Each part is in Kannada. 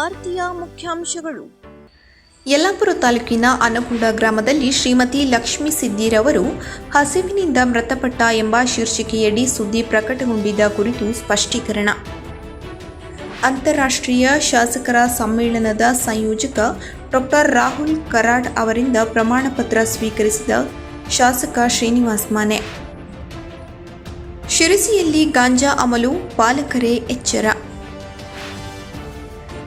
ವಾರ್ತೆಯ ಮುಖ್ಯಾಂಶಗಳು. ಯಲ್ಲಾಪುರ ತಾಲೂಕಿನ ಅನಗೂಡ ಗ್ರಾಮದಲ್ಲಿ ಶ್ರೀಮತಿ ಲಕ್ಷ್ಮೀ ಸಿದ್ದಿರವರು ಹಸಿವಿನಿಂದ ಮೃತಪಟ್ಟ ಎಂಬ ಶೀರ್ಷಿಕೆಯಡಿ ಸುದ್ದಿ ಪ್ರಕಟಗೊಂಡಿದ್ದ ಕುರಿತು ಸ್ಪಷ್ಟೀಕರಣ. ಅಂತಾರಾಷ್ಟ್ರೀಯ ಶಾಸಕರ ಸಮ್ಮೇಳನದ ಸಂಯೋಜಕ ಡಾಕ್ಟರ್ ರಾಹುಲ್ ಕರಾಡ್ ಅವರಿಂದ ಪ್ರಮಾಣ ಪತ್ರ ಸ್ವೀಕರಿಸಿದ ಶಾಸಕ ಶ್ರೀನಿವಾಸ್ ಮಾನೆ. ಶಿರಸಿಯಲ್ಲಿ ಗಾಂಜಾ ಅಮಲು, ಪಾಲಕರೇ ಎಚ್ಚರ.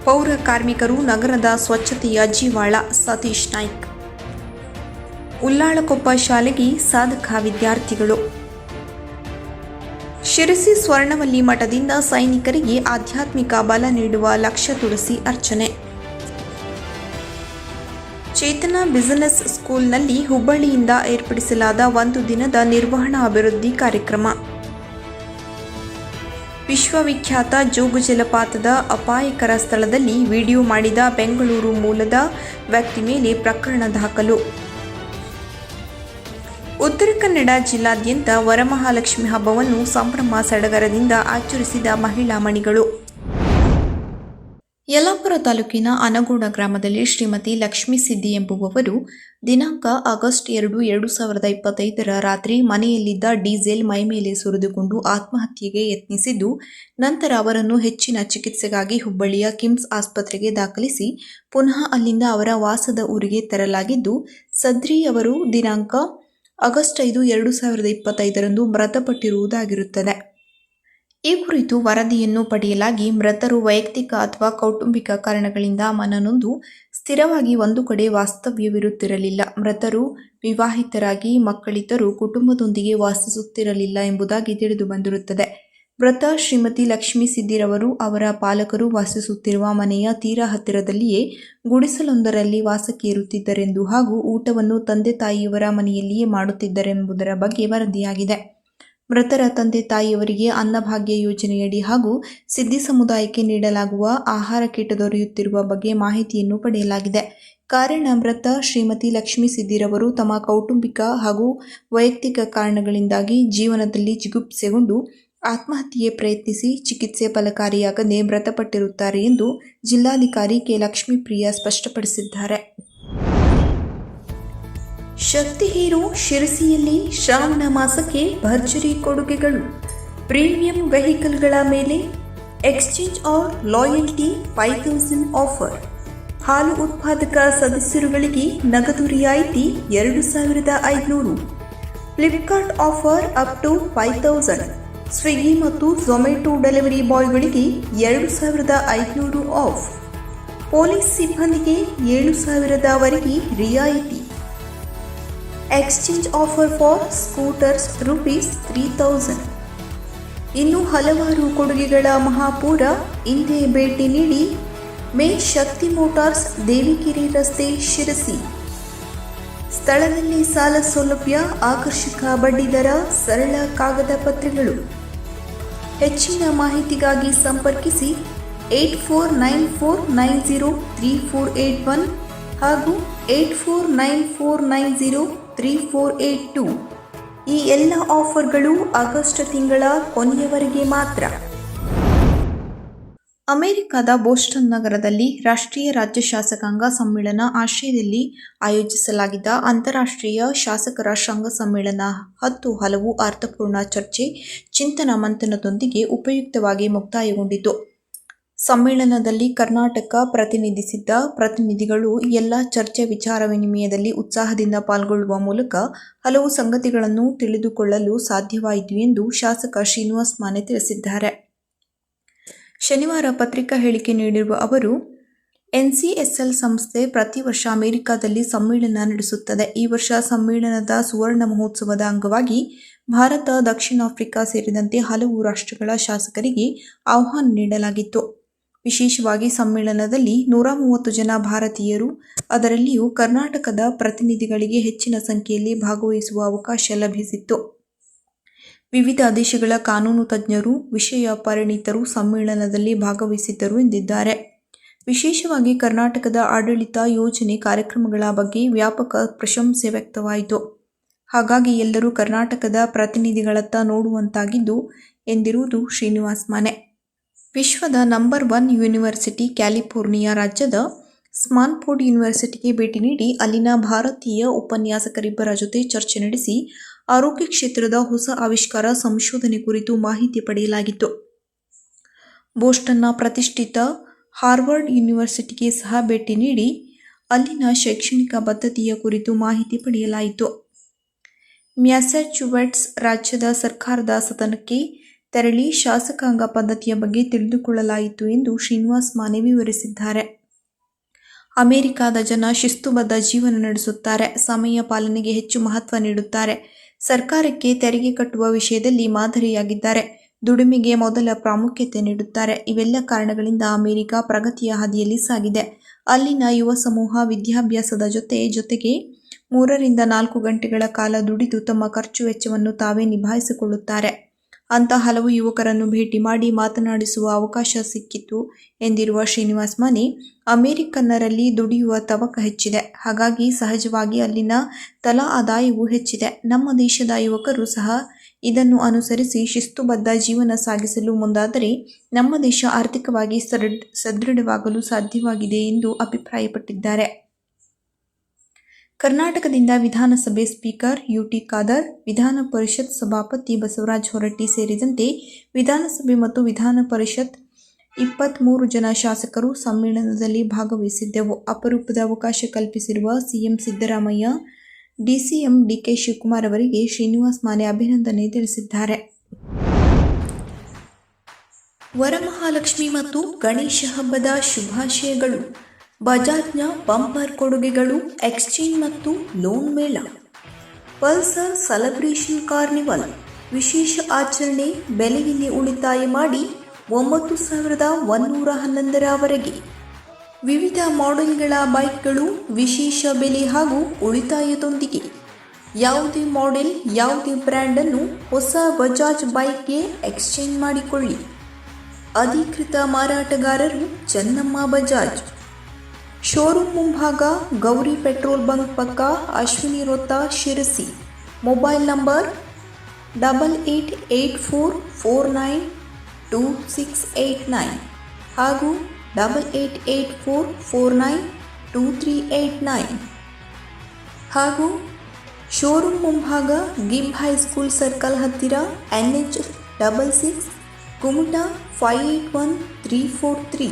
ಪೌರ ಕಾರ್ಮಿಕರು ನಗರದ ಸ್ವಚ್ಛತೆಯ ಜೀವಾಳ, ಸತೀಶ್ ನಾಯ್ಕ್. ಉಲ್ಲಾಳಕೊಪ್ಪ ಶಾಲೆಗೆ ಸಾಧಕ ವಿದ್ಯಾರ್ಥಿಗಳು. ಶಿರಸಿ ಸ್ವರ್ಣವಲ್ಲಿ ಮಠದಿಂದ ಸೈನಿಕರಿಗೆ ಆಧ್ಯಾತ್ಮಿಕ ಬಲ ನೀಡುವ ಲಕ್ಷ್ಯ ತುಳಸಿ ಅರ್ಚನೆ. ಚೇತನ ಬಿಸಿನೆಸ್ ಸ್ಕೂಲ್ನಲ್ಲಿ ಹುಬ್ಬಳ್ಳಿಯಿಂದ ಏರ್ಪಡಿಸಲಾದ ಒಂದು ದಿನದ ನಿರ್ವಹಣಾ ಅಭಿವೃದ್ಧಿ ಕಾರ್ಯಕ್ರಮ. ವಿಶ್ವವಿಖ್ಯಾತ ಜೋಗ ಜಲಪಾತದ ಅಪಾಯಕರ ಸ್ಥಳದಲ್ಲಿ ವಿಡಿಯೋ ಮಾಡಿದ ಬೆಂಗಳೂರು ಮೂಲದ ವ್ಯಕ್ತಿ ಮೇಲೆ ಪ್ರಕರಣ ದಾಖಲು. ಉತ್ತರ ಕನ್ನಡ ಜಿಲ್ಲಾದ್ಯಂತ ವರಮಹಾಲಕ್ಷ್ಮಿ ಹಬ್ಬವನ್ನು ಸಂಭ್ರಮ ಸಡಗರದಿಂದ ಆಚರಿಸಿದ ಮಹಿಳಾ ಮಣಿಗಳು. ಯಲ್ಲಾಪುರ ತಾಲೂಕಿನ ಅನಗೂಡ ಗ್ರಾಮದಲ್ಲಿ ಶ್ರೀಮತಿ ಲಕ್ಷ್ಮೀ ಸಿದ್ದಿ ಎಂಬುವವರು ದಿನಾಂಕ ಆಗಸ್ಟ್ 2, 2025 ರಾತ್ರಿ ಮನೆಯಲ್ಲಿದ್ದ ಡೀಸೆಲ್ ಮೈಮೇಲೆ ಸುರಿದುಕೊಂಡು ಆತ್ಮಹತ್ಯೆಗೆ ಯತ್ನಿಸಿದ್ದು, ನಂತರ ಅವರನ್ನು ಹೆಚ್ಚಿನ ಚಿಕಿತ್ಸೆಗಾಗಿ ಹುಬ್ಬಳ್ಳಿಯ ಕಿಮ್ಸ್ ಆಸ್ಪತ್ರೆಗೆ ದಾಖಲಿಸಿ ಪುನಃ ಅಲ್ಲಿಂದ ಅವರ ವಾಸದ ಊರಿಗೆ ತರಲಾಗಿದ್ದು, ಸದ್ರಿ ಅವರು ದಿನಾಂಕ ಆಗಸ್ಟ್ 5, 2025 ಮೃತಪಟ್ಟಿರುವುದಾಗಿರುತ್ತದೆ. ಈ ಕುರಿತು ವರದಿಯನ್ನು ಪಡೆಯಲಾಗಿ ಮೃತರು ವೈಯಕ್ತಿಕ ಅಥವಾ ಕೌಟುಂಬಿಕ ಕಾರಣಗಳಿಂದ ಮನನೊಂದು ಸ್ಥಿರವಾಗಿ ಒಂದು ಕಡೆ ವಾಸ್ತವ್ಯವಿರುತ್ತಿರಲಿಲ್ಲ. ಮೃತರು ವಿವಾಹಿತರಾಗಿ ಮಕ್ಕಳಿದ್ದರೂ ಕುಟುಂಬದೊಂದಿಗೆ ವಾಸಿಸುತ್ತಿರಲಿಲ್ಲ ಎಂಬುದಾಗಿ ತಿಳಿದು ಬಂದಿರುತ್ತದೆ. ಮೃತ ಶ್ರೀಮತಿ ಲಕ್ಷ್ಮೀ ಸಿದ್ದಿರವರು ಅವರ ಪಾಲಕರು ವಾಸಿಸುತ್ತಿರುವ ಮನೆಯ ತೀರಾ ಹತ್ತಿರದಲ್ಲಿಯೇ ಗುಡಿಸಲೊಂದರಲ್ಲಿ ವಾಸಕ್ಕೆ ಇರುತ್ತಿದ್ದರೆಂದು ಹಾಗೂ ಊಟವನ್ನು ತಂದೆ ತಾಯಿಯವರ ಮನೆಯಲ್ಲಿಯೇ ಮಾಡುತ್ತಿದ್ದರೆಂಬುದರ ಬಗ್ಗೆ ವರದಿಯಾಗಿದೆ. ಮೃತರ ತಂದೆ ತಾಯಿಯವರಿಗೆ ಅನ್ನಭಾಗ್ಯ ಯೋಜನೆಯಡಿ ಹಾಗೂ ಸಿದ್ದಿ ಸಮುದಾಯಕ್ಕೆ ನೀಡಲಾಗುವ ಆಹಾರ ಕಿಟ್ ದೊರೆಯುತ್ತಿರುವ ಬಗ್ಗೆ ಮಾಹಿತಿಯನ್ನು ಪಡೆಯಲಾಗಿದೆ. ಕಾರಣ, ಮೃತ ಶ್ರೀಮತಿ ಲಕ್ಷ್ಮೀ ಸಿದ್ದಿರವರು ತಮ್ಮ ಕೌಟುಂಬಿಕ ಹಾಗೂ ವೈಯಕ್ತಿಕ ಕಾರಣಗಳಿಂದಾಗಿ ಜೀವನದಲ್ಲಿ ಜಿಗುಪ್ಸೆಗೊಂಡು ಆತ್ಮಹತ್ಯೆಗೆ ಪ್ರಯತ್ನಿಸಿ ಚಿಕಿತ್ಸೆ ಫಲಕಾರಿಯಾಗದೆ ಮೃತಪಟ್ಟಿರುತ್ತಾರೆ ಎಂದು ಜಿಲ್ಲಾಧಿಕಾರಿ ಕೆ. ಲಕ್ಷ್ಮೀಪ್ರಿಯ ಸ್ಪಷ್ಟಪಡಿಸಿದ್ದಾರೆ. ಶಕ್ತಿ ಹೀರೋ ಶಿರಸಿಯಲ್ಲಿ ಶ್ರಾವಣ ಮಾಸಕ್ಕೆ ಭರ್ಜರಿ ಕೊಡುಗೆಗಳು. ಪ್ರೀಮಿಯಂ ವೆಹಿಕಲ್ಗಳ ಮೇಲೆ ಎಕ್ಸ್ಚೇಂಜ್ ಆರ್ ಲಾಯಲ್ಟಿ 5,000 ಆಫರ್. ಹಾಲು ಉತ್ಪಾದಕ ಸದಸ್ಯರುಗಳಿಗೆ ನಗದು ರಿಯಾಯಿತಿ 2,500. Flipkart offer up to 5,000. Swiggy ಮತ್ತು ಝೊಮ್ಯಾಟೊ ಡೆಲಿವರಿ ಬಾಯ್ಗಳಿಗೆ 2,500 ಆಫ್. ಪೊಲೀಸ್ ಸಿಬ್ಬಂದಿಗೆ 7,000ವರೆಗೆ ರಿಯಾಯಿತಿ. Exchange offer for scooters ₹3,000. ಇನ್ನು ಹಲವಾರು ಕೊಡುಗೆಗಳ ಮಹಾಪೂರ. ಇಂದೇ ಭೇಟಿ ನೀಡಿ ಮೇ ಶಕ್ತಿ ಮೋಟಾರ್ಸ್, ದೇವಿಕೆರೆ ರಸ್ತೆ, ಶಿರಸಿ. ಸ್ಥಳದಲ್ಲಿ ಸಾಲ ಸೌಲಭ್ಯ, ಆಕರ್ಷಕ ಬಡ್ಡಿದರ, ಸರಳ ಕಾಗದ ಪತ್ರಗಳು. ಹೆಚ್ಚಿನ ಮಾಹಿತಿಗಾಗಿ ಸಂಪರ್ಕಿಸಿ 8494903481 ಹಾಗೂ 8494903482. ಈ ಎಲ್ಲ ಆಫರ್ಗಳು ಆಗಸ್ಟ್ ತಿಂಗಳ ಕೊನೆಯವರೆಗೆ ಮಾತ್ರ. ಅಮೆರಿಕದ ಬೋಸ್ಟನ್ ನಗರದಲ್ಲಿ ರಾಷ್ಟ್ರೀಯ ರಾಜ್ಯ ಶಾಸಕಾಂಗ ಸಮ್ಮೇಳನ ಆಶ್ರಯದಲ್ಲಿ ಆಯೋಜಿಸಲಾಗಿದ್ದ ಅಂತಾರಾಷ್ಟ್ರೀಯ ಶಾಸಕರ ಶೃಂಗ ಸಮ್ಮೇಳನ 10 ಹಲವು ಅರ್ಥಪೂರ್ಣ ಚರ್ಚೆ, ಚಿಂತನ ಮಂಥನದೊಂದಿಗೆ ಉಪಯುಕ್ತವಾಗಿ ಮುಕ್ತಾಯಗೊಂಡಿತು. ಸಮ್ಮೇಳನದಲ್ಲಿ ಕರ್ನಾಟಕ ಪ್ರತಿನಿಧಿಸಿದ್ದ ಪ್ರತಿನಿಧಿಗಳು ಎಲ್ಲ ಚರ್ಚೆ ವಿಚಾರ ವಿನಿಮಯದಲ್ಲಿ ಉತ್ಸಾಹದಿಂದ ಪಾಲ್ಗೊಳ್ಳುವ ಮೂಲಕ ಹಲವು ಸಂಗತಿಗಳನ್ನು ತಿಳಿದುಕೊಳ್ಳಲು ಸಾಧ್ಯವಾಯಿತು ಎಂದು ಶಾಸಕ ಶ್ರೀನಿವಾಸ್ ಮಾನೆ ತಿಳಿಸಿದ್ದಾರೆ. ಶನಿವಾರ ಪತ್ರಿಕಾ ಹೇಳಿಕೆ ನೀಡಿರುವ ಅವರು, NCSL ಸಂಸ್ಥೆ ಪ್ರತಿ ವರ್ಷ ಅಮೆರಿಕದಲ್ಲಿ ಸಮ್ಮೇಳನ ನಡೆಸುತ್ತದೆ. ಈ ವರ್ಷ ಸಮ್ಮೇಳನದ ಸುವರ್ಣ ಮಹೋತ್ಸವದ ಅಂಗವಾಗಿ ಭಾರತ, ದಕ್ಷಿಣ ಆಫ್ರಿಕಾ ಸೇರಿದಂತೆ ಹಲವು ರಾಷ್ಟ್ರಗಳ ಶಾಸಕರಿಗೆ ಆಹ್ವಾನ ನೀಡಲಾಗಿತ್ತು. ವಿಶೇಷವಾಗಿ ಸಮ್ಮೇಳನದಲ್ಲಿ 130 ಜನ ಭಾರತೀಯರು, ಅದರಲ್ಲಿಯೂ ಕರ್ನಾಟಕದ ಪ್ರತಿನಿಧಿಗಳಿಗೆ ಹೆಚ್ಚಿನ ಸಂಖ್ಯೆಯಲ್ಲಿ ಭಾಗವಹಿಸುವ ಅವಕಾಶ ಲಭಿಸಿತ್ತು. ವಿವಿಧ ದೇಶಗಳ ಕಾನೂನು ತಜ್ಞರು, ವಿಷಯ ಪರಿಣಿತರು ಸಮ್ಮೇಳನದಲ್ಲಿ ಭಾಗವಹಿಸಿದ್ದರು ಎಂದಿದ್ದಾರೆ. ವಿಶೇಷವಾಗಿ ಕರ್ನಾಟಕದ ಆಡಳಿತ, ಯೋಜನೆ, ಕಾರ್ಯಕ್ರಮಗಳ ಬಗ್ಗೆ ವ್ಯಾಪಕ ಪ್ರಶಂಸೆ ವ್ಯಕ್ತವಾಯಿತು. ಹಾಗಾಗಿ ಎಲ್ಲರೂ ಕರ್ನಾಟಕದ ಪ್ರತಿನಿಧಿಗಳತ್ತ ನೋಡುವಂತಾಗಿದ್ದು ಎಂದಿರುವುದು ಶ್ರೀನಿವಾಸ್ ಮಾನೆ. ವಿಶ್ವದ ನಂಬರ್ 1 ಯೂನಿವರ್ಸಿಟಿ ಕ್ಯಾಲಿಫೋರ್ನಿಯಾ ರಾಜ್ಯದ ಸ್ಟಾನ್ಫೋರ್ಡ್ ಯೂನಿವರ್ಸಿಟಿಗೆ ಭೇಟಿ ನೀಡಿ ಅಲ್ಲಿನ ಭಾರತೀಯ ಉಪನ್ಯಾಸಕರಿಬ್ಬರ ಜೊತೆ ಚರ್ಚೆ ನಡೆಸಿ ಆರೋಗ್ಯ ಕ್ಷೇತ್ರದ ಹೊಸ ಆವಿಷ್ಕಾರ ಸಂಶೋಧನೆ ಕುರಿತು ಮಾಹಿತಿ ಪಡೆಯಲಾಗಿತ್ತು. ಬೋಸ್ಟನ್ನ ಪ್ರತಿಷ್ಠಿತ ಹಾರ್ವರ್ಡ್ ಯೂನಿವರ್ಸಿಟಿಗೆ ಸಹ ಭೇಟಿ ನೀಡಿ ಅಲ್ಲಿನ ಶೈಕ್ಷಣಿಕ ಪದ್ಧತಿಯ ಕುರಿತು ಮಾಹಿತಿ ಪಡೆಯಲಾಯಿತು. ಮ್ಯಾಸಚೂಸೆಟ್ಸ್ ರಾಜ್ಯದ ಸರ್ಕಾರದ ಸದನಕ್ಕೆ ತೆರಳಿ ಶಾಸಕಾಂಗ ಪದ್ಧತಿಯ ಬಗ್ಗೆ ತಿಳಿದುಕೊಳ್ಳಲಾಯಿತು ಎಂದು ಶ್ರೀನಿವಾಸ್ ಮಾನೆ ವಿವರಿಸಿದ್ದಾರೆ. ಅಮೆರಿಕದ ಜನ ಶಿಸ್ತುಬದ್ಧ ಜೀವನ ನಡೆಸುತ್ತಾರೆ, ಸಮಯ ಪಾಲನೆಗೆ ಹೆಚ್ಚು ಮಹತ್ವ ನೀಡುತ್ತಾರೆ, ಸರ್ಕಾರಕ್ಕೆ ತೆರಿಗೆ ಕಟ್ಟುವ ವಿಷಯದಲ್ಲಿ ಮಾದರಿಯಾಗಿದ್ದಾರೆ, ದುಡಿಮೆಗೆ ಮೊದಲ ಪ್ರಾಮುಖ್ಯತೆ ನೀಡುತ್ತಾರೆ. ಇವೆಲ್ಲ ಕಾರಣಗಳಿಂದ ಅಮೆರಿಕ ಪ್ರಗತಿಯ ಹಾದಿಯಲ್ಲಿ ಸಾಗಿದೆ. ಅಲ್ಲಿನ ಯುವ ಸಮೂಹ ವಿದ್ಯಾಭ್ಯಾಸದ ಜೊತೆಗೆ 3 ರಿಂದ 4 ಗಂಟೆಗಳ ಕಾಲ ದುಡಿದು ತಮ್ಮ ಖರ್ಚು ವೆಚ್ಚವನ್ನು ತಾವೇ ನಿಭಾಯಿಸಿಕೊಳ್ಳುತ್ತಾರೆ ಅಂತ ಹಲವು ಯುವಕರನ್ನು ಭೇಟಿ ಮಾಡಿ ಮಾತನಾಡಿಸುವ ಅವಕಾಶ ಸಿಕ್ಕಿತು ಎಂದಿರುವ ಶ್ರೀನಿವಾಸ್ ಮಾನೆ, ಅಮೆರಿಕನ್ನರಲ್ಲಿ ದುಡಿಯುವ ತವಕ ಹೆಚ್ಚಿದೆ. ಹಾಗಾಗಿ ಸಹಜವಾಗಿ ಅಲ್ಲಿನ ತಲಾ ಆದಾಯವೂ ಹೆಚ್ಚಿದೆ. ನಮ್ಮ ದೇಶದ ಯುವಕರು ಸಹ ಇದನ್ನು ಅನುಸರಿಸಿ ಶಿಸ್ತುಬದ್ಧ ಜೀವನ ಸಾಗಿಸಲು ಮುಂದಾದರೆ ನಮ್ಮ ದೇಶ ಆರ್ಥಿಕವಾಗಿ ಸದೃಢವಾಗಲು ಸಾಧ್ಯವಾಗಿದೆ ಎಂದು ಅಭಿಪ್ರಾಯಪಟ್ಟಿದ್ದಾರೆ. ಕರ್ನಾಟಕದಿಂದ ವಿಧಾನಸಭೆ ಸ್ಪೀಕರ್ ಯುಟಿ ಖಾದರ್, ವಿಧಾನ ಪರಿಷತ್ ಸಭಾಪತಿ ಬಸವರಾಜ ಹೊರಟ್ಟಿ ಸೇರಿದಂತೆ ವಿಧಾನಸಭೆ ಮತ್ತು ವಿಧಾನ ಪರಿಷತ್ 23 ಜನ ಶಾಸಕರು ಸಮ್ಮೇಳನದಲ್ಲಿ ಭಾಗವಹಿಸಿದ್ದೆವು. ಅಪರೂಪದ ಅವಕಾಶ ಕಲ್ಪಿಸಿರುವ ಸಿಎಂ ಸಿದ್ದರಾಮಯ್ಯ, ಡಿಸಿಎಂ ಡಿಕೆ ಶಿವಕುಮಾರ್ ಅವರಿಗೆ ಶ್ರೀನಿವಾಸ್ ಮಾನೆ ಅಭಿನಂದನೆ ತಿಳಿಸಿದ್ದಾರೆ. ವರಮಹಾಲಕ್ಷ್ಮಿ ಮತ್ತು ಗಣೇಶ ಹಬ್ಬದ ಶುಭಾಶಯಗಳು. ಬಜಾಜ್ನ ಬಂಪರ್ ಕೊಡುಗೆಗಳು, ಎಕ್ಸ್ಚೇಂಜ್ ಮತ್ತು ಲೋನ್ ಮೇಳ. ಪಲ್ಸರ್ ಸೆಲೆಬ್ರೇಷನ್ ಕಾರ್ನಿವಲ್ ವಿಶೇಷ ಆಚರಣೆ. ಬೆಲೆಯಲ್ಲಿ ಉಳಿತಾಯ ಮಾಡಿ 9,111 ವಿವಿಧ ಮಾಡೆಲ್ಗಳ ಬೈಕ್ಗಳು ವಿಶೇಷ ಬೆಲೆ ಹಾಗೂ ಉಳಿತಾಯದೊಂದಿಗೆ. ಯಾವುದೇ ಮಾಡೆಲ್, ಯಾವುದೇ ಬ್ರ್ಯಾಂಡ್ ಅನ್ನು ಹೊಸ ಬಜಾಜ್ ಬೈಕ್ಗೆ ಎಕ್ಸ್ಚೇಂಜ್ ಮಾಡಿಕೊಳ್ಳಿ. ಅಧಿಕೃತ ಮಾರಾಟಗಾರರು ಚೆನ್ನಮ್ಮ ಬಜಾಜ್. ಶೋರೂಮ್ ಮುಂಭಾಗ, ಗೌರಿ ಪೆಟ್ರೋಲ್ ಬಂಕ್ ಪಕ್ಕ, ಅಶ್ವಿನಿ ವೃತ್ತ, ಶಿರಸಿ. ಮೊಬೈಲ್ ನಂಬರ್ 8884492689 ಹಾಗೂ 8884492389 ಹಾಗೂ ಶೋರೂಮ್ ಮುಂಭಾಗ, ಗಿಬ್ ಹೈಸ್ಕೂಲ್ ಸರ್ಕಲ್ ಹತ್ತಿರ, NH66 ಕುಮಟಾ 581343.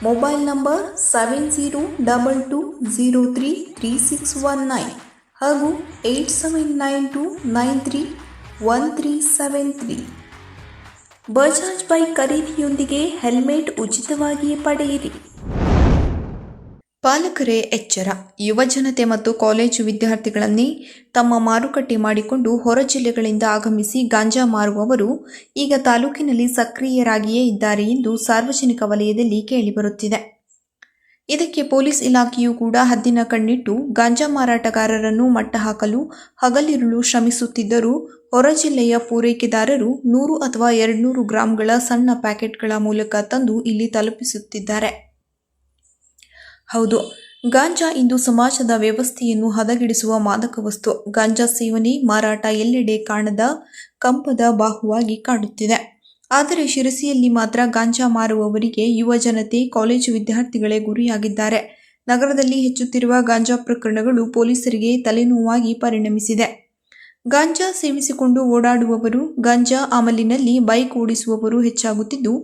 ಮೊಬೈಲ್ ನಂಬರ್ 7022033619 ಹಾಗೂ 8792931373. ಬಜಾಜ್ ಬೈಕ್ ಖರೀದಿಯೊಂದಿಗೆ ಹೆಲ್ಮೆಟ್ ಉಚಿತವಾಗಿ ಪಡೆಯಿರಿ. ಪಾಲಕರೇ ಎಚ್ಚರ. ಯುವಜನತೆ ಮತ್ತು ಕಾಲೇಜು ವಿದ್ಯಾರ್ಥಿಗಳನ್ನೇ ತಮ್ಮ ಮಾರುಕಟ್ಟೆ ಮಾಡಿಕೊಂಡು ಹೊರ ಜಿಲ್ಲೆಗಳಿಂದ ಆಗಮಿಸಿ ಗಾಂಜಾ ಮಾರುವವರು ಈಗ ತಾಲೂಕಿನಲ್ಲಿ ಸಕ್ರಿಯರಾಗಿಯೇ ಇದ್ದಾರೆ ಎಂದು ಸಾರ್ವಜನಿಕ ವಲಯದಲ್ಲಿ ಕೇಳಿಬರುತ್ತಿದೆ. ಇದಕ್ಕೆ ಪೊಲೀಸ್ ಇಲಾಖೆಯೂ ಕೂಡ ಹದ್ದಿನ ಕಣ್ಣಿಟ್ಟು ಗಾಂಜಾ ಮಾರಾಟಗಾರರನ್ನು ಮಟ್ಟ ಹಾಕಲು ಹಗಲಿರುಳು ಶ್ರಮಿಸುತ್ತಿದ್ದರೂ ಹೊರ ಜಿಲ್ಲೆಯ ಪೂರೈಕೆದಾರರು 100 ಅಥವಾ 200 ಗ್ರಾಂಗಳ ಸಣ್ಣ ಪ್ಯಾಕೆಟ್ಗಳ ಮೂಲಕ ತಂದು ಇಲ್ಲಿ ತಲುಪಿಸುತ್ತಿದ್ದಾರೆ. ಹೌದು, ಗಾಂಜಾ ಇಂದು ಸಮಾಜದ ವ್ಯವಸ್ಥೆಯನ್ನು ಹದಗೆಡಿಸುವ ಮಾದಕ ವಸ್ತು. ಗಾಂಜಾ ಸೇವನೆ, ಮಾರಾಟ ಎಲ್ಲೆಡೆ ಕಾಣದ ಕಂಪದ ಬಾಹುವಾಗಿ ಕಾಡುತ್ತಿದೆ. ಆದರೆ ಶಿರಸಿಯಲ್ಲಿ ಮಾತ್ರ ಗಾಂಜಾ ಮಾರುವವರಿಗೆ ಯುವ ಜನತೆ, ಕಾಲೇಜು ವಿದ್ಯಾರ್ಥಿಗಳೇ ಗುರಿಯಾಗಿದ್ದಾರೆ. ನಗರದಲ್ಲಿ ಹೆಚ್ಚುತ್ತಿರುವ ಗಾಂಜಾ ಪ್ರಕರಣಗಳು ಪೊಲೀಸರಿಗೆ ತಲೆನೋವಾಗಿ ಪರಿಣಮಿಸಿದೆ. ಗಾಂಜಾ ಸೇವಿಸಿಕೊಂಡು ಓಡಾಡುವವರು, ಗಾಂಜಾ ಅಮಲಿನಲ್ಲಿ ಬೈಕ್ ಓಡಿಸುವವರು ಹೆಚ್ಚಾಗುತ್ತಿದ್ದು,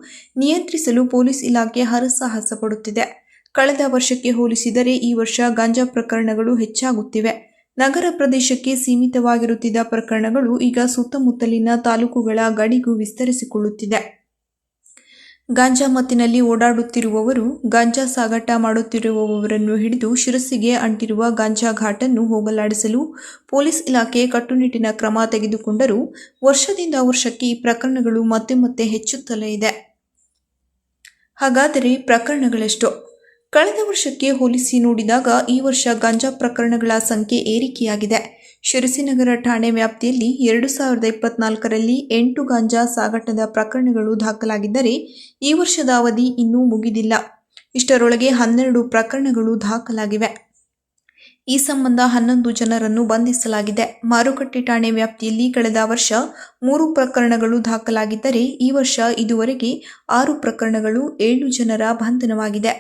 ನಿಯಂತ್ರಿಸಲು ಪೊಲೀಸ್ ಇಲಾಖೆ ಹರಸಾಹಸ ಪಡುತ್ತಿದೆ. ಕಳೆದ ವರ್ಷಕ್ಕೆ ಹೋಲಿಸಿದರೆ ಈ ವರ್ಷ ಗಾಂಜಾ ಪ್ರಕರಣಗಳು ಹೆಚ್ಚಾಗುತ್ತಿವೆ. ನಗರ ಪ್ರದೇಶಕ್ಕೆ ಸೀಮಿತವಾಗಿರುತ್ತಿದ್ದ ಪ್ರಕರಣಗಳು ಈಗ ಸುತ್ತಮುತ್ತಲಿನ ತಾಲೂಕುಗಳ ಗಡಿಗೂ ವಿಸ್ತರಿಸಿಕೊಳ್ಳುತ್ತಿದೆ. ಗಾಂಜಾ ಮತ್ತಿನಲ್ಲಿ ಓಡಾಡುತ್ತಿರುವವರು, ಗಾಂಜಾ ಸಾಗಾಟ ಮಾಡುತ್ತಿರುವವರನ್ನು ಹಿಡಿದು ಶಿರಸಿಗೆ ಅಂಟಿರುವ ಗಾಂಜಾ ಘಾಟನ್ನು ಹೋಗಲಾಡಿಸಲು ಪೊಲೀಸ್ ಇಲಾಖೆ ಕಟ್ಟುನಿಟ್ಟಿನ ಕ್ರಮ ತೆಗೆದುಕೊಂಡರೂ ವರ್ಷದಿಂದ ವರ್ಷಕ್ಕೆ ಈ ಪ್ರಕರಣಗಳು ಮತ್ತೆ ಹೆಚ್ಚುತ್ತಲೇ ಇದೆ. ಹಾಗಾದರೆ ಪ್ರಕರಣಗಳೆಷ್ಟು? ಕಳೆದ ವರ್ಷಕ್ಕೆ ಹೋಲಿಸಿ ನೋಡಿದಾಗ ಈ ವರ್ಷ ಗಾಂಜಾ ಪ್ರಕರಣಗಳ ಸಂಖ್ಯೆ ಏರಿಕೆಯಾಗಿದೆ. ಶಿರಸಿ ನಗರ ಠಾಣೆ ವ್ಯಾಪ್ತಿಯಲ್ಲಿ 2024ರಲ್ಲಿ 8 ಗಾಂಜಾ ಸಾಗಾಟದ ಪ್ರಕರಣಗಳು ದಾಖಲಾಗಿದ್ದರೆ ಈ ವರ್ಷದ ಅವಧಿ ಇನ್ನೂ ಮುಗಿದಿಲ್ಲ. ಇಷ್ಟರೊಳಗೆ 12 ಪ್ರಕರಣಗಳು ದಾಖಲಾಗಿವೆ. ಈ ಸಂಬಂಧ 11 ಜನರನ್ನು ಬಂಧಿಸಲಾಗಿದೆ. ಮಾರುಕಟ್ಟೆ ಠಾಣೆ ವ್ಯಾಪ್ತಿಯಲ್ಲಿ ಕಳೆದ ವರ್ಷ 3 ಪ್ರಕರಣಗಳು ದಾಖಲಾಗಿದ್ದರೆ ಈ ವರ್ಷ ಇದುವರೆಗೆ 6 ಪ್ರಕರಣಗಳು, 7 ಜನರ ಬಂಧನವಾಗಿದೆ.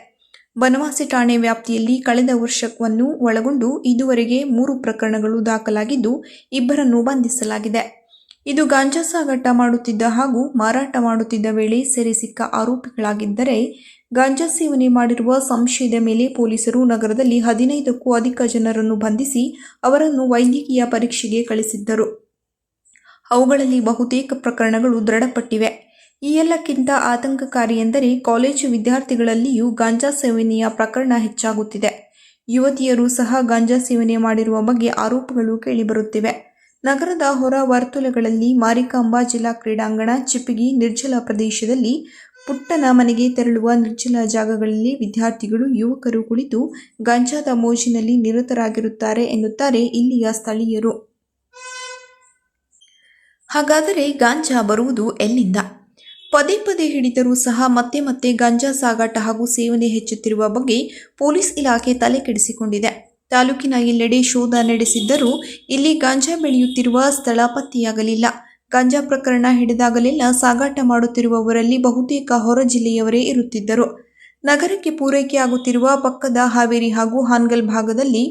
ಬನವಾಸಿ ಠಾಣೆ ವ್ಯಾಪ್ತಿಯಲ್ಲಿ ಕಳೆದ ವರ್ಷವನ್ನು ಒಳಗೊಂಡು ಇದುವರೆಗೆ 3 ಪ್ರಕರಣಗಳು ದಾಖಲಾಗಿದ್ದು 2 ಬಂಧಿಸಲಾಗಿದೆ. ಇದು ಗಾಂಜಾ ಸಾಗಾಟ ಮಾಡುತ್ತಿದ್ದ ಹಾಗೂ ಮಾರಾಟ ಮಾಡುತ್ತಿದ್ದ ವೇಳೆ ಸೆರೆ ಸಿಕ್ಕ ಆರೋಪಿಗಳಾಗಿದ್ದರೆ, ಗಾಂಜಾ ಸೇವನೆ ಮಾಡಿರುವ ಸಂಶಯದ ಮೇಲೆ ಪೊಲೀಸರು ನಗರದಲ್ಲಿ 15ಕ್ಕೂ ಅಧಿಕ ಜನರನ್ನು ಬಂಧಿಸಿ ಅವರನ್ನು ವೈದ್ಯಕೀಯ ಪರೀಕ್ಷೆಗೆ ಕಳಿಸಿದ್ದರು. ಅವುಗಳಲ್ಲಿ ಬಹುತೇಕ ಪ್ರಕರಣಗಳು ದೃಢಪಟ್ಟಿವೆ. ಈ ಎಲ್ಲಕ್ಕಿಂತ ಆತಂಕಕಾರಿ ಎಂದರೆ ಕಾಲೇಜು ವಿದ್ಯಾರ್ಥಿಗಳಲ್ಲಿಯೂ ಗಾಂಜಾ ಸೇವನೆಯ ಪ್ರಕರಣ ಹೆಚ್ಚಾಗುತ್ತಿದೆ. ಯುವತಿಯರು ಸಹ ಗಾಂಜಾ ಸೇವನೆ ಮಾಡಿರುವ ಬಗ್ಗೆ ಆರೋಪಗಳು ಕೇಳಿಬರುತ್ತಿವೆ. ನಗರದ ಹೊರ ವರ್ತುಲಗಳಲ್ಲಿ ಮಾರಿಕಾಂಬಾ ಜಿಲ್ಲಾ ಕ್ರೀಡಾಂಗಣ, ಚಿಪ್ಪಗಿ, ನಿರ್ಜಲ ಪ್ರದೇಶದಲ್ಲಿ ಪುಟ್ಟನ ಮನೆಗೆ ತೆರಳುವ ನಿರ್ಜಲ ಜಾಗಗಳಲ್ಲಿ ವಿದ್ಯಾರ್ಥಿಗಳು, ಯುವಕರು ಕುಳಿತು ಗಾಂಜಾದ ಮೋಜಿನಲ್ಲಿ ನಿರತರಾಗಿರುತ್ತಾರೆ ಎನ್ನುತ್ತಾರೆ ಇಲ್ಲಿಯ ಸ್ಥಳೀಯರು. ಹಾಗಾದರೆ ಗಾಂಜಾ ಬರುವುದು ಎಲ್ಲಿಂದ? ಪದೇ ಪದೇ ಹಿಡಿದರೂ ಸಹ ಮತ್ತೆ ಮತ್ತೆ ಗಾಂಜಾ ಸಾಗಾಟ ಹಾಗೂ ಸೇವನೆ ಹೆಚ್ಚುತ್ತಿರುವ ಬಗ್ಗೆ ಪೊಲೀಸ್ ಇಲಾಖೆ ತಲೆ ಕೆಡಿಸಿಕೊಂಡಿದೆ. ತಾಲೂಕಿನ ಎಲ್ಲೆಡೆ ಶೋಧ ನಡೆಸಿದ್ದರೂ ಇಲ್ಲಿ ಗಾಂಜಾ ಬೆಳೆಯುತ್ತಿರುವ ಸ್ಥಳ ಪತ್ತೆಯಾಗಲಿಲ್ಲ. ಗಾಂಜಾ ಪ್ರಕರಣ ಹಿಡಿದಾಗಲೆಲ್ಲ ಸಾಗಾಟ ಮಾಡುತ್ತಿರುವವರಲ್ಲಿ ಬಹುತೇಕ ಹೊರ ಜಿಲ್ಲೆಯವರೇ ಇರುತ್ತಿದ್ದರು. ನಗರಕ್ಕೆ ಪೂರೈಕೆಯಾಗುತ್ತಿರುವ ಪಕ್ಕದ ಹಾವೇರಿ ಹಾಗೂ ಹಾನಗಲ್ ಭಾಗದಲ್ಲಿ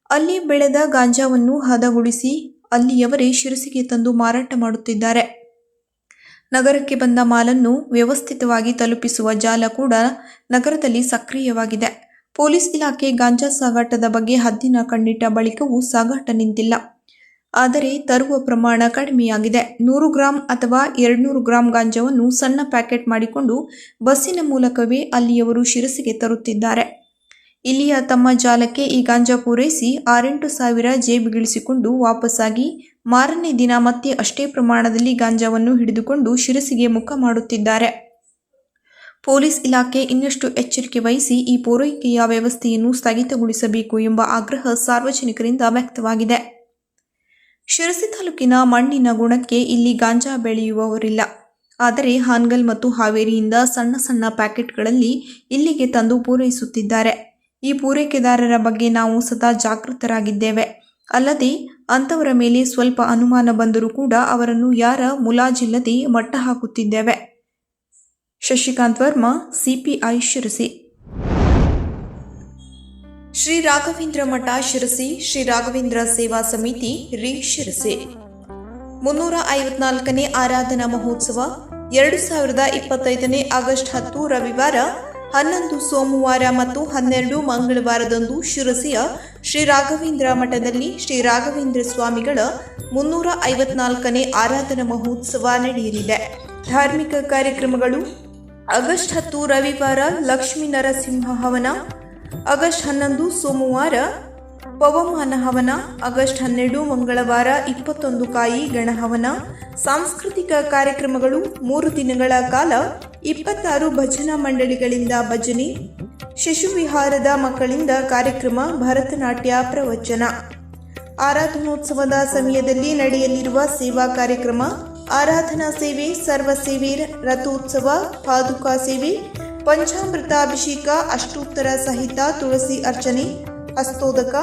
ಅಲ್ಲಿ ಬೆಳೆದ ಗಾಂಜಾವನ್ನು ಹದಗೊಳಿಸಿ ಅಲ್ಲಿಯವರೇ ಶಿರಸಿಗೆ ತಂದು ಮಾರಾಟ ಮಾಡುತ್ತಿದ್ದಾರೆ. ನಗರಕ್ಕೆ ಬಂದ ಮಾಲನ್ನು ವ್ಯವಸ್ಥಿತವಾಗಿ ತಲುಪಿಸುವ ಜಾಲ ಕೂಡ ನಗರದಲ್ಲಿ ಸಕ್ರಿಯವಾಗಿದೆ. ಪೊಲೀಸ್ ಇಲಾಖೆ ಗಾಂಜಾ ಸಾಗಾಟದ ಬಗ್ಗೆ ಹದ್ದಿನ ಕಣ್ಣಿಟ್ಟ ಬಳಿಕವೂ ಸಾಗಾಟ ನಿಂತಿಲ್ಲ. ಆದರೆ ತರುವ ಪ್ರಮಾಣ ಕಡಿಮೆಯಾಗಿದೆ. 100 ಗ್ರಾಂ ಅಥವಾ 200 ಗ್ರಾಂ ಗಾಂಜಾವನ್ನು ಸಣ್ಣ ಪ್ಯಾಕೆಟ್ ಮಾಡಿಕೊಂಡು ಬಸ್ಸಿನ ಮೂಲಕವೇ ಅಲ್ಲಿಯವರು ಶಿರಸಿಗೆ ತರುತ್ತಿದ್ದಾರೆ. ಇಲ್ಲಿಯ ತಮ್ಮ ಜಾಲಕ್ಕೆ ಈ ಗಾಂಜಾ ಪೂರೈಸಿ 6-8 ಸಾವಿರ ಜೇಬಿಗಿಳಿಸಿಕೊಂಡು ವಾಪಸ್ಸಾಗಿ ಮಾರನೇ ದಿನ ಮತ್ತೆ ಅಷ್ಟೇ ಪ್ರಮಾಣದಲ್ಲಿ ಗಾಂಜಾವನ್ನು ಹಿಡಿದುಕೊಂಡು ಶಿರಸಿಗೆ ಮುಖ ಮಾಡುತ್ತಿದ್ದಾರೆ. ಪೊಲೀಸ್ ಇಲಾಖೆ ಇನ್ನಷ್ಟು ಎಚ್ಚರಿಕೆ ವಹಿಸಿ ಈ ಪೂರೈಕೆಯ ವ್ಯವಸ್ಥೆಯನ್ನು ಸ್ಥಗಿತಗೊಳಿಸಬೇಕು ಎಂಬ ಆಗ್ರಹ ಸಾರ್ವಜನಿಕರಿಂದ ವ್ಯಕ್ತವಾಗಿದೆ. ಶಿರಸಿ ತಾಲೂಕಿನ ಮಣ್ಣಿನ ಗುಣಕ್ಕೆ ಇಲ್ಲಿ ಗಾಂಜಾ ಬೆಳೆಯುವವರಿಲ್ಲ. ಆದರೆ ಹಾನಗಲ್ ಮತ್ತು ಹಾವೇರಿಯಿಂದ ಸಣ್ಣ ಸಣ್ಣ ಪ್ಯಾಕೆಟ್ಗಳಲ್ಲಿ ಇಲ್ಲಿಗೆ ತಂದು ಪೂರೈಸುತ್ತಿದ್ದಾರೆ. ಈ ಪೂರೈಕೆದಾರರ ಬಗ್ಗೆ ನಾವು ಸದಾ ಜಾಗೃತರಾಗಿದ್ದೇವೆ. ಅಲ್ಲದೆ ಅಂಥವರ ಮೇಲೆ ಸ್ವಲ್ಪ ಅನುಮಾನ ಬಂದರೂ ಕೂಡ ಅವರನ್ನು ಯಾರ ಮುಲಾಜಿಲ್ಲದೆ ಮಟ್ಟ ಹಾಕುತ್ತಿದ್ದೇವೆ. ಶಶಿಕಾಂತ್ ವರ್ಮಾ, ಸಿಪಿಐ, ಶಿರಸಿ. ಶ್ರೀ ರಾಘವೇಂದ್ರ ಮಠ ಶಿರಸಿ, ಶ್ರೀ ರಾಘವೇಂದ್ರ ಸೇವಾ ಸಮಿತಿ ಶಿರಸಿ 354ನೇ ಆರಾಧನಾ ಮಹೋತ್ಸವ 2025 ಆಗಸ್ಟ್ 10 ರವಿವಾರ, 11 ಸೋಮವಾರ ಮತ್ತು 12 ಮಂಗಳವಾರದಂದು ಶಿರಸಿಯ ಶ್ರೀ ರಾಘವೇಂದ್ರ ಮಠದಲ್ಲಿ ಶ್ರೀ ರಾಘವೇಂದ್ರ ಸ್ವಾಮಿಗಳ 354ನೇ ಆರಾಧನಾ ಮಹೋತ್ಸವ ನಡೆಯಲಿದೆ. ಧಾರ್ಮಿಕ ಕಾರ್ಯಕ್ರಮಗಳು: ಆಗಸ್ಟ್ 10 ರವಿವಾರ ಲಕ್ಷ್ಮೀ ನರಸಿಂಹ ಹವನ, ಆಗಸ್ಟ್ 11 ಸೋಮವಾರ ಪವಮಾನ ಹವನ, ಆಗಸ್ಟ್ 12 ಮಂಗಳವಾರ 21 ಕಾಯಿ ಗಣಹವನ. ಸಾಂಸ್ಕೃತಿಕ ಕಾರ್ಯಕ್ರಮಗಳು: 3 ದಿನಗಳ ಕಾಲ 26 ಭಜನಾ ಮಂಡಳಿಗಳಿಂದ ಭಜನೆ, ಶಿಶುವಿಹಾರದ ಮಕ್ಕಳಿಂದ ಕಾರ್ಯಕ್ರಮ, ಭರತನಾಟ್ಯ, ಪ್ರವಚನ. ಆರಾಧನೋತ್ಸವದ ಸಮಯದಲ್ಲಿ ನಡೆಯಲಿರುವ ಸೇವಾ ಕಾರ್ಯಕ್ರಮ: ಆರಾಧನಾ ಸೇವೆ, ಸರ್ವ ಸೇವೆ, ರಥೋತ್ಸವ, ಪಾದುಕಾ ಸೇವೆ, ಪಂಚಾಮೃತಾಭಿಷೇಕ, ಅಷ್ಟೋತ್ತರ ಸಹಿತ ತುಳಸಿ ಅರ್ಚನೆ, ಹಸ್ತೋದಕ.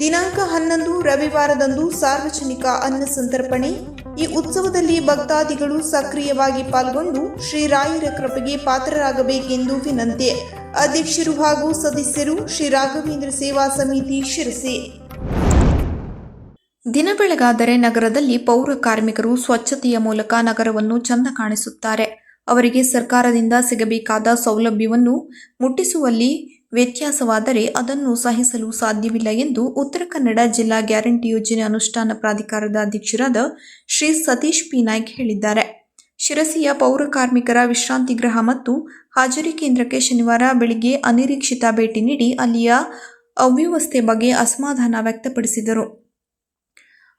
ದಿನಾಂಕ 11 ರವಿವಾರದಂದು ಸಾರ್ವಜನಿಕ ಅನ್ನ ಸಂತರ್ಪಣೆ. ಈ ಉತ್ಸವದಲ್ಲಿ ಭಕ್ತಾದಿಗಳು ಸಕ್ರಿಯವಾಗಿ ಪಾಲ್ಗೊಂಡು ಶ್ರೀರಾಯರ ಕೃಪೆಗೆ ಪಾತ್ರರಾಗಬೇಕೆಂದು ವಿನಂತಿ. ಅಧ್ಯಕ್ಷರು ಹಾಗೂ ಸದಸ್ಯರು ಶ್ರೀ ರಾಘವೇಂದ್ರ ಸೇವಾ ಸಮಿತಿ ಶಿರಸಿ. ದಿನ ಬೆಳಗಾದರೆ ನಗರದಲ್ಲಿ ಪೌರ ಕಾರ್ಮಿಕರು ಸ್ವಚ್ಛತೆಯ ಮೂಲಕ ನಗರವನ್ನು ಚಂದ ಕಾಣಿಸುತ್ತಾರೆ. ಅವರಿಗೆ ಸರ್ಕಾರದಿಂದ ಸಿಗಬೇಕಾದ ಸೌಲಭ್ಯವನ್ನು ಮುಟ್ಟಿಸುವಲ್ಲಿ ವ್ಯತ್ಯಾಸವಾದರೆ ಅದನ್ನು ಸಹಿಸಲು ಸಾಧ್ಯವಿಲ್ಲ ಎಂದು ಉತ್ತರ ಕನ್ನಡ ಜಿಲ್ಲಾ ಗ್ಯಾರಂಟಿ ಯೋಜನೆ ಅನುಷ್ಠಾನ ಪ್ರಾಧಿಕಾರದ ಅಧ್ಯಕ್ಷರಾದ ಶ್ರೀ ಸತೀಶ್ ಪಿ ನಾಯ್ಕ್ ಹೇಳಿದ್ದಾರೆ. ಶಿರಸಿಯ ಪೌರ ಕಾರ್ಮಿಕರ ವಿಶ್ರಾಂತಿ ಗೃಹ ಮತ್ತು ಹಾಜರಿ ಕೇಂದ್ರಕ್ಕೆ ಶನಿವಾರ ಬೆಳಿಗ್ಗೆ ಅನಿರೀಕ್ಷಿತ ಭೇಟಿ ನೀಡಿ ಅಲ್ಲಿಯ ಅವ್ಯವಸ್ಥೆ ಬಗ್ಗೆ ಅಸಮಾಧಾನ ವ್ಯಕ್ತಪಡಿಸಿದರು.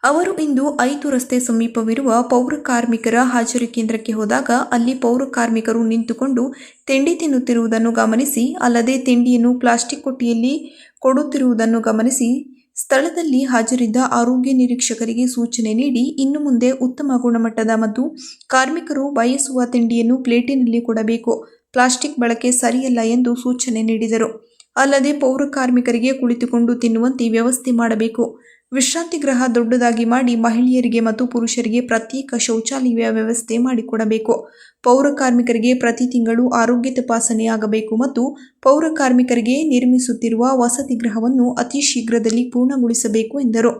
ಅವರು ಇಂದು 5 ರಸ್ತೆ ಸಮೀಪವಿರುವ ಪೌರ ಕಾರ್ಮಿಕರ ಹಾಜರಿ ಕೇಂದ್ರಕ್ಕೆ ಹೋದಾಗ ಅಲ್ಲಿ ಪೌರ ಕಾರ್ಮಿಕರು ನಿಂತುಕೊಂಡು ತಿಂಡಿ ತಿನ್ನುತ್ತಿರುವುದನ್ನು ಗಮನಿಸಿ, ಅಲ್ಲದೆ ತಿಂಡಿಯನ್ನು ಪ್ಲಾಸ್ಟಿಕ್ ಕೊಟ್ಟಿಯಲ್ಲಿ ಕೊಡುತ್ತಿರುವುದನ್ನು ಗಮನಿಸಿ ಸ್ಥಳದಲ್ಲಿ ಹಾಜರಿದ್ದ ಆರೋಗ್ಯ ನಿರೀಕ್ಷಕರಿಗೆ ಸೂಚನೆ ನೀಡಿ ಇನ್ನು ಮುಂದೆ ಉತ್ತಮ ಗುಣಮಟ್ಟದ ಮತ್ತು ಕಾರ್ಮಿಕರು ಬಯಸುವ ತಿಂಡಿಯನ್ನು ಪ್ಲೇಟಿನಲ್ಲಿ ಕೊಡಬೇಕು, ಪ್ಲಾಸ್ಟಿಕ್ ಬಳಕೆ ಸರಿಯಲ್ಲ ಎಂದು ಸೂಚನೆ ನೀಡಿದರು. ಅಲ್ಲದೆ ಪೌರ ಕಾರ್ಮಿಕರಿಗೆ ಕುಳಿತುಕೊಂಡು ತಿನ್ನುವಂತೆ ವ್ಯವಸ್ಥೆ ಮಾಡಬೇಕು. ವಿಶ್ರಾಂತಿ ಗೃಹ ದೊಡ್ಡದಾಗಿ ಮಾಡಿ ಮಹಿಳೆಯರಿಗೆ ಮತ್ತು ಪುರುಷರಿಗೆ ಪ್ರತ್ಯೇಕ ಶೌಚಾಲಯ ವ್ಯವಸ್ಥೆ ಮಾಡಿಕೊಡಬೇಕು. ಪೌರ ಕಾರ್ಮಿಕರಿಗೆ ಪ್ರತಿ ತಿಂಗಳು ಆರೋಗ್ಯ ತಪಾಸಣೆ ಆಗಬೇಕು ಮತ್ತು ಪೌರ ಕಾರ್ಮಿಕರಿಗೆ ನಿರ್ಮಿಸುತ್ತಿರುವ ವಸತಿ ಗೃಹವನ್ನು ಅತಿ ಶೀಘ್ರದಲ್ಲಿ ಪೂರ್ಣಗೊಳಿಸಬೇಕು ಎಂದರು.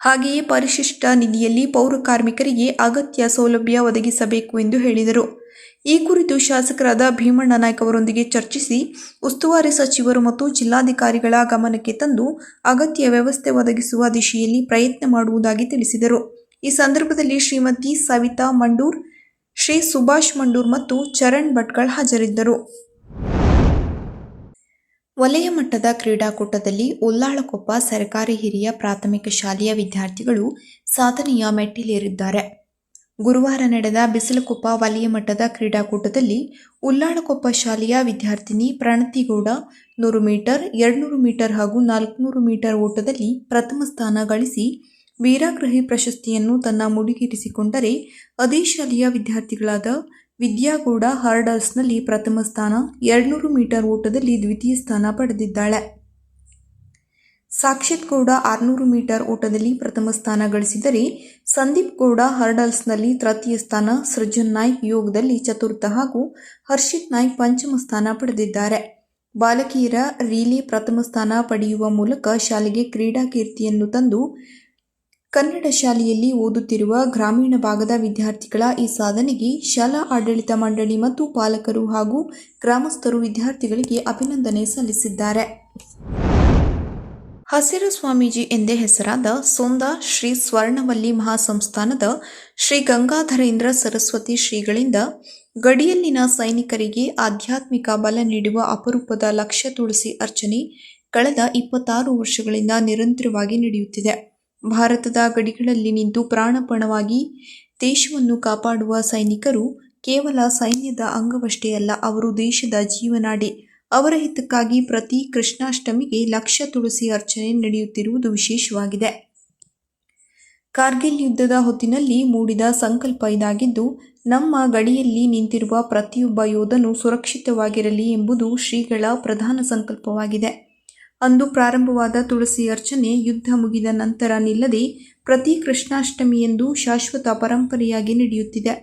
ಹಾಗೆಯೇ ಪರಿಶಿಷ್ಟ ನಿಧಿಯಲ್ಲಿ ಪೌರ ಕಾರ್ಮಿಕರಿಗೆ ಅಗತ್ಯ ಸೌಲಭ್ಯ ಒದಗಿಸಬೇಕು ಎಂದು ಹೇಳಿದರು. ಈ ಕುರಿತು ಶಾಸಕರಾದ ಭೀಮಣ್ಣ ನಾಯ್ಕ ಅವರೊಂದಿಗೆ ಚರ್ಚಿಸಿ ಉಸ್ತುವಾರಿ ಸಚಿವರು ಮತ್ತು ಜಿಲ್ಲಾಧಿಕಾರಿಗಳ ಗಮನಕ್ಕೆ ತಂದು ಅಗತ್ಯ ವ್ಯವಸ್ಥೆ ಒದಗಿಸುವ ದಿಶೆಯಲ್ಲಿ ಪ್ರಯತ್ನ ಮಾಡುವುದಾಗಿ ತಿಳಿಸಿದರು. ಈ ಸಂದರ್ಭದಲ್ಲಿ ಶ್ರೀಮತಿ ಸವಿತಾ ಮಂಡೂರ್, ಶ್ರೀ ಸುಭಾಷ್ ಮಂಡೂರ್ ಮತ್ತು ಚರಣ್ ಭಟ್ಕಳ್ ಹಾಜರಿದ್ದರು. ವಲಯ ಮಟ್ಟದ ಕ್ರೀಡಾಕೂಟದಲ್ಲಿ ಉಲ್ಲಾಳಕೊಪ್ಪ ಸರ್ಕಾರಿ ಹಿರಿಯ ಪ್ರಾಥಮಿಕ ಶಾಲೆಯ ವಿದ್ಯಾರ್ಥಿಗಳು ಸಾಧನೆಯ ಮೆಟ್ಟಿಲೇರಿದ್ದಾರೆ. ಗುರುವಾರ ನಡೆದ ಬಿಸಲಕೊಪ್ಪ ವಲಯ ಮಟ್ಟದ ಕ್ರೀಡಾಕೂಟದಲ್ಲಿ ಉಲ್ಲಾಳಕೊಪ್ಪ ಶಾಲೆಯ ವಿದ್ಯಾರ್ಥಿನಿ ಪ್ರಣತಿಗೌಡ 100 ಮೀಟರ್, 200 ಮೀಟರ್ ಹಾಗೂ 400 ಮೀಟರ್ ಓಟದಲ್ಲಿ ಪ್ರಥಮ ಸ್ಥಾನ ಗಳಿಸಿ ವೀರಾಗ್ರಹಿ ಪ್ರಶಸ್ತಿಯನ್ನು ತನ್ನ ಮುಡಿಗೇರಿಸಿಕೊಂಡರೆ, ಅದೇ ಶಾಲೆಯ ವಿದ್ಯಾರ್ಥಿಗಳಾದ ವಿದ್ಯಾಗೌಡ ಹರ್ಡಲ್ಸ್ನಲ್ಲಿ ಪ್ರಥಮ ಸ್ಥಾನ, 200 ಮೀಟರ್ ಓಟದಲ್ಲಿ ದ್ವಿತೀಯ ಸ್ಥಾನ ಪಡೆದಿದ್ದಾಳೆ. ಸಾಕ್ಷಿತ್ ಗೌಡ 600 ಮೀಟರ್ ಓಟದಲ್ಲಿ ಪ್ರಥಮ ಸ್ಥಾನ ಗಳಿಸಿದರೆ, ಸಂದೀಪ್ ಗೌಡ ಹರ್ಡಲ್ಸ್ನಲ್ಲಿ ತೃತೀಯ ಸ್ಥಾನ, ಸೃಜನ್ ನಾಯ್ಕ್ ಯೋಗದಲ್ಲಿ ಚತುರ್ಥ ಹಾಗೂ ಹರ್ಷಿತ್ ನಾಯ್ಕ್ ಪಂಚಮ ಸ್ಥಾನ ಪಡೆದಿದ್ದಾರೆ. ಬಾಲಕಿಯರ ರಿಲೇ ಪ್ರಥಮ ಸ್ಥಾನ ಪಡೆಯುವ ಮೂಲಕ ಶಾಲೆಗೆ ಕ್ರೀಡಾ ಕೀರ್ತಿಯನ್ನು ತಂದು ಕನ್ನಡ ಶಾಲೆಯಲ್ಲಿ ಓದುತ್ತಿರುವ ಗ್ರಾಮೀಣ ಭಾಗದ ವಿದ್ಯಾರ್ಥಿಗಳ ಈ ಸಾಧನೆಗೆ ಶಾಲಾ ಆಡಳಿತ ಮಂಡಳಿ ಮತ್ತು ಪಾಲಕರು ಹಾಗೂ ಗ್ರಾಮಸ್ಥರು ವಿದ್ಯಾರ್ಥಿಗಳಿಗೆ ಅಭಿನಂದನೆ ಸಲ್ಲಿಸಿದ್ದಾರೆ. ಹಸಿರು ಸ್ವಾಮೀಜಿ ಎಂದೇ ಹೆಸರಾದ ಸೋಂದ ಶ್ರೀ ಸ್ವರ್ಣವಲ್ಲಿ ಮಹಾಸಂಸ್ಥಾನದ ಶ್ರೀ ಗಂಗಾಧರೇಂದ್ರ ಸರಸ್ವತಿ ಶ್ರೀಗಳಿಂದ ಗಡಿಯಲ್ಲಿನ ಸೈನಿಕರಿಗೆ ಆಧ್ಯಾತ್ಮಿಕ ಬಲ ನೀಡುವ ಅಪರೂಪದ ಲಕ್ಷ ತುಳಸಿ ಅರ್ಚನೆ ಕಳೆದ 26 ವರ್ಷಗಳಿಂದ ನಿರಂತರವಾಗಿ ನಡೆಯುತ್ತಿದೆ. ಭಾರತದ ಗಡಿಗಳಲ್ಲಿ ನಿಂತು ಪ್ರಾಣಪಣವಾಗಿ ದೇಶವನ್ನು ಕಾಪಾಡುವ ಸೈನಿಕರು ಕೇವಲ ಸೈನ್ಯದ ಅಂಗವಷ್ಟೇ ಅಲ್ಲ, ಅವರು ದೇಶದ ಜೀವನಾಡಿ. ಅವರ ಹಿತಕ್ಕಾಗಿ ಪ್ರತಿ ಕೃಷ್ಣಾಷ್ಟಮಿಗೆ ಲಕ್ಷ ತುಳಸಿ ಅರ್ಚನೆ ನಡೆಯುತ್ತಿರುವುದು ವಿಶೇಷವಾಗಿದೆ. ಕಾರ್ಗಿಲ್ ಯುದ್ಧದ ಹೊತ್ತಿನಲ್ಲಿ ಮೂಡಿದ ಸಂಕಲ್ಪ ಇದಾಗಿದ್ದು, ನಮ್ಮ ಗಡಿಯಲ್ಲಿ ನಿಂತಿರುವ ಪ್ರತಿಯೊಬ್ಬ ಯೋಧನು ಸುರಕ್ಷಿತವಾಗಿರಲಿ ಎಂಬುದು ಶ್ರೀಗಳ ಪ್ರಧಾನ ಸಂಕಲ್ಪವಾಗಿದೆ. ಅಂದು ಪ್ರಾರಂಭವಾದ ತುಳಸಿ ಅರ್ಚನೆ ಯುದ್ಧ ಮುಗಿದ ನಂತರ ನಿಲ್ಲದೆ ಪ್ರತಿ ಕೃಷ್ಣಾಷ್ಟಮಿಯಂದು ಶಾಶ್ವತ ಪರಂಪರೆಯಾಗಿ ನಡೆಯುತ್ತಿದೆ.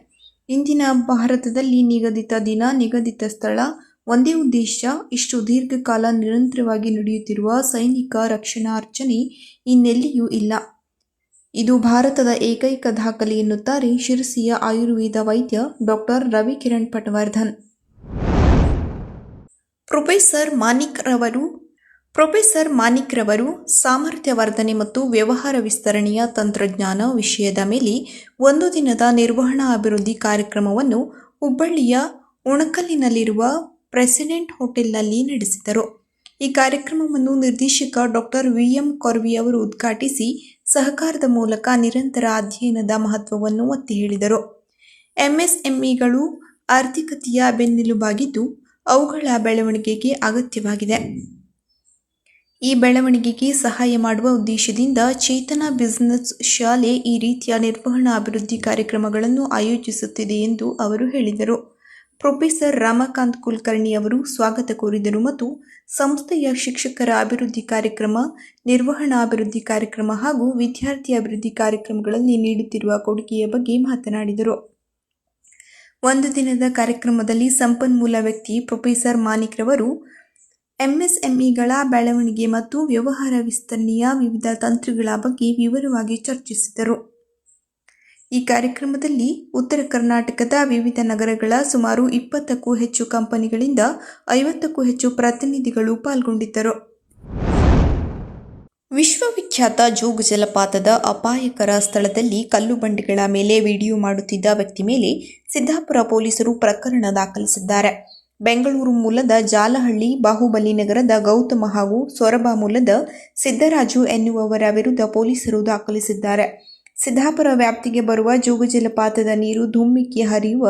ಇಂದಿನ ಭಾರತದಲ್ಲಿ ನಿಗದಿತ ದಿನ, ನಿಗದಿತ ಸ್ಥಳ, ಒಂದೇ ಉದ್ದೇಶ, ಇಷ್ಟು ದೀರ್ಘಕಾಲ ನಿರಂತರವಾಗಿ ನಡೆಯುತ್ತಿರುವ ಸೈನಿಕ ರಕ್ಷಣಾ ಅರ್ಚನೆ ಇನ್ನೆಲ್ಲಿಯೂ ಇಲ್ಲ. ಇದು ಭಾರತದ ಏಕೈಕ ದಾಖಲೆ ಎನ್ನುತ್ತಾರೆ ಶಿರಸಿಯ ಆಯುರ್ವೇದ ವೈದ್ಯ ಡಾಕ್ಟರ್ ರವಿಕಿರಣ್ ಪಟವರ್ಧನ್. ಪ್ರೊಫೆಸರ್ ಮಾನಿಕ್ ರವರು ಸಾಮರ್ಥ್ಯವರ್ಧನೆ ಮತ್ತು ವ್ಯವಹಾರ ವಿಸ್ತರಣೆಯ ತಂತ್ರಜ್ಞಾನ ವಿಷಯದ ಮೇಲೆ ಒಂದು ದಿನದ ನಿರ್ವಹಣಾ ಅಭಿವೃದ್ಧಿ ಕಾರ್ಯಕ್ರಮವನ್ನು ಹುಬ್ಬಳ್ಳಿಯ ಉಣಕಲ್ಲಿನಲ್ಲಿರುವ ಪ್ರೆಸಿಡೆಂಟ್ ಹೋಟೆಲ್ನಲ್ಲಿ ನಡೆಸಿದರು. ಈ ಕಾರ್ಯಕ್ರಮವನ್ನು ನಿರ್ದೇಶಕ ಡಾಕ್ಟರ್ ವಿ.ಎಂ. ಕೊರ್ವಿ ಅವರು ಉದ್ಘಾಟಿಸಿ ಸಹಕಾರದ ಮೂಲಕ ನಿರಂತರ ಅಧ್ಯಯನದ ಮಹತ್ವವನ್ನು ಒತ್ತಿ ಹೇಳಿದರು. ಎಂಎಸ್ಎಂಇಗಳು ಆರ್ಥಿಕತೆಯ ಬೆನ್ನೆಲುಬಾಗಿದ್ದು, ಅವುಗಳ ಬೆಳವಣಿಗೆಗೆ ಅಗತ್ಯವಾಗಿದೆ. ಈ ಬೆಳವಣಿಗೆಗೆ ಸಹಾಯ ಮಾಡುವ ಉದ್ದೇಶದಿಂದ ಚೇತನ ಬಿಸಿನೆಸ್ ಶಾಲೆ ಈ ರೀತಿಯ ನಿರ್ವಹಣಾ ಅಭಿವೃದ್ಧಿ ಕಾರ್ಯಕ್ರಮಗಳನ್ನು ಆಯೋಜಿಸುತ್ತಿದೆ ಎಂದು ಅವರು ಹೇಳಿದರು. ಪ್ರೊಫೆಸರ್ ರಾಮಕಾಂತ್ ಕುಲಕರ್ಣಿ ಅವರು ಸ್ವಾಗತ ಕೋರಿದರು ಮತ್ತು ಸಂಸ್ಥೆಯ ಶಿಕ್ಷಕರ ಅಭಿವೃದ್ಧಿ ಕಾರ್ಯಕ್ರಮ, ನಿರ್ವಹಣಾ ಅಭಿವೃದ್ಧಿ ಕಾರ್ಯಕ್ರಮ ಹಾಗೂ ವಿದ್ಯಾರ್ಥಿ ಅಭಿವೃದ್ಧಿ ಕಾರ್ಯಕ್ರಮಗಳಲ್ಲಿ ನೀಡುತ್ತಿರುವ ಕೊಡುಗೆಯ ಬಗ್ಗೆ ಮಾತನಾಡಿದರು. ಒಂದು ದಿನದ ಕಾರ್ಯಕ್ರಮದಲ್ಲಿ ಸಂಪನ್ಮೂಲ ವ್ಯಕ್ತಿ ಪ್ರೊಫೆಸರ್ ಮಾನಿಕ್ ರವರು ಎಂಎಸ್ಎಂಇಗಳ ಬೆಳವಣಿಗೆ ಮತ್ತು ವ್ಯವಹಾರ ವಿಸ್ತರಣೆಯ ವಿವಿಧ ತಂತ್ರಗಳ ಬಗ್ಗೆ ವಿವರವಾಗಿ ಚರ್ಚಿಸಿದರು. ಈ ಕಾರ್ಯಕ್ರಮದಲ್ಲಿ ಉತ್ತರ ಕರ್ನಾಟಕದ ವಿವಿಧ ನಗರಗಳ ಸುಮಾರು 20ಕ್ಕೂ ಹೆಚ್ಚು ಕಂಪನಿಗಳಿಂದ 50ಕ್ಕೂ ಹೆಚ್ಚು ಪ್ರತಿನಿಧಿಗಳು ಪಾಲ್ಗೊಂಡಿದ್ದರು. ವಿಶ್ವವಿಖ್ಯಾತ ಜೋಗ ಜಲಪಾತದ ಅಪಾಯಕರ ಸ್ಥಳದಲ್ಲಿ ಕಲ್ಲು ಬಂಡೆಗಳ ಮೇಲೆ ವಿಡಿಯೋ ಮಾಡುತ್ತಿದ್ದ ವ್ಯಕ್ತಿ ಮೇಲೆ ಸಿದ್ದಾಪುರ ಪೊಲೀಸರು ಪ್ರಕರಣ ದಾಖಲಿಸಿದ್ದಾರೆ. ಬೆಂಗಳೂರು ಮೂಲದ ಜಾಲಹಳ್ಳಿ, ಬಾಹುಬಲಿ ನಗರದ ಗೌತಮ ಹಾಗೂ ಸೊರಬ ಮೂಲದ ಸಿದ್ದರಾಜು ಎನ್ನುವವರ ವಿರುದ್ಧ ಪೊಲೀಸರು ದಾಖಲಿಸಿದ್ದಾರೆ. ಸಿದ್ದಾಪುರ ವ್ಯಾಪ್ತಿಗೆ ಬರುವ ಜೋಗ ಜಲಪಾತದ ನೀರು ಧುಮ್ಮಿಕ್ಕಿ ಹರಿಯುವ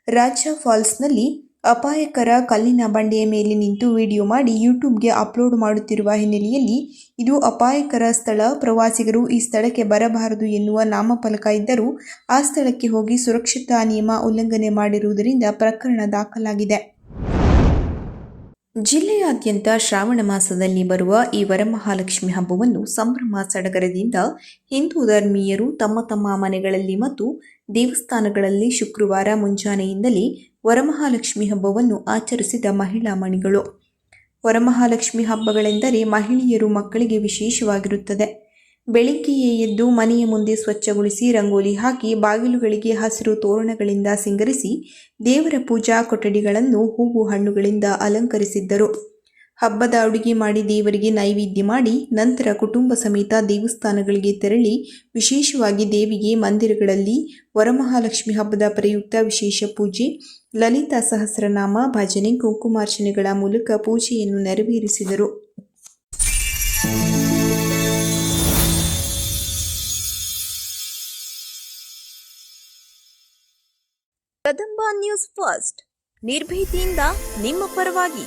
ರಾಜ ಫಾಲ್ಸ್ನಲ್ಲಿ ಅಪಾಯಕರ ಕಲ್ಲಿನ ಬಂಡೆಯ ಮೇಲೆ ನಿಂತು ವಿಡಿಯೋ ಮಾಡಿ ಯೂಟ್ಯೂಬ್ಗೆ ಅಪ್ಲೋಡ್ ಮಾಡುತ್ತಿರುವ ಹಿನ್ನೆಲೆಯಲ್ಲಿ ಇದು ಅಪಾಯಕರ ಸ್ಥಳ, ಪ್ರವಾಸಿಗರು ಈ ಸ್ಥಳಕ್ಕೆ ಬರಬಾರದು ಎನ್ನುವ ನಾಮಫಲಕ ಇದ್ದರೂ ಆ ಸ್ಥಳಕ್ಕೆ ಹೋಗಿ ಸುರಕ್ಷತಾ ನಿಯಮ ಉಲ್ಲಂಘನೆ ಮಾಡಿರುವುದರಿಂದ ಪ್ರಕರಣ ದಾಖಲಾಗಿದೆ. ಜಿಲ್ಲೆಯಾದ್ಯಂತ ಶ್ರಾವಣ ಮಾಸದಲ್ಲಿ ಬರುವ ಈ ವರಮಹಾಲಕ್ಷ್ಮಿ ಹಬ್ಬವನ್ನು ಸಂಭ್ರಮ ಸಡಗರದಿಂದ ಹಿಂದೂ ಧರ್ಮೀಯರು ತಮ್ಮ ತಮ್ಮ ಮನೆಗಳಲ್ಲಿ ಮತ್ತು ದೇವಸ್ಥಾನಗಳಲ್ಲಿ ಶುಕ್ರವಾರ ಮುಂಜಾನೆಯಿಂದಲೇ ವರಮಹಾಲಕ್ಷ್ಮಿ ಹಬ್ಬವನ್ನು ಆಚರಿಸಿದ ಮಹಿಳಾ ಮಣಿಗಳು. ವರಮಹಾಲಕ್ಷ್ಮಿ ಹಬ್ಬಗಳೆಂದರೆ ಮಹಿಳೆಯರು ಮಕ್ಕಳಿಗೆ ವಿಶೇಷವಾಗಿರುತ್ತದೆ. ಬೆಳಿಗ್ಗೆಯೇ ಎದ್ದು ಮನೆಯ ಮುಂದೆ ಸ್ವಚ್ಛಗೊಳಿಸಿ ರಂಗೋಲಿ ಹಾಕಿ ಬಾಗಿಲುಗಳಿಗೆ ಹಸಿರು ತೋರಣಗಳಿಂದ ಸಿಂಗರಿಸಿ ದೇವರ ಪೂಜಾ ಕೊಠಡಿಗಳನ್ನು ಹೂವು ಹಣ್ಣುಗಳಿಂದ ಅಲಂಕರಿಸಿದ್ದರು. ಹಬ್ಬದ ಅಡುಗೆ ಮಾಡಿ ದೇವರಿಗೆ ನೈವೇದ್ಯ ಮಾಡಿ ನಂತರ ಕುಟುಂಬ ಸಮೇತ ದೇವಸ್ಥಾನಗಳಿಗೆ ತೆರಳಿ ವಿಶೇಷವಾಗಿ ದೇವಿಗೆ ಮಂದಿರಗಳಲ್ಲಿ ವರಮಹಾಲಕ್ಷ್ಮಿ ಹಬ್ಬದ ಪ್ರಯುಕ್ತ ವಿಶೇಷ ಪೂಜೆ, ಲಲಿತಾ ಸಹಸ್ರನಾಮ, ಭಜನೆ, ಕುಂಕುಮಾರ್ಚನೆಗಳ ಮೂಲಕ ಪೂಜೆಯನ್ನು ನೆರವೇರಿಸಿದರು. ಕದಂಬ ನ್ಯೂಸ್ ಫಸ್ಟ್, ನಿರ್ಭೀತಿಯಿಂದ ನಿಮ್ಮ ಪರವಾಗಿ.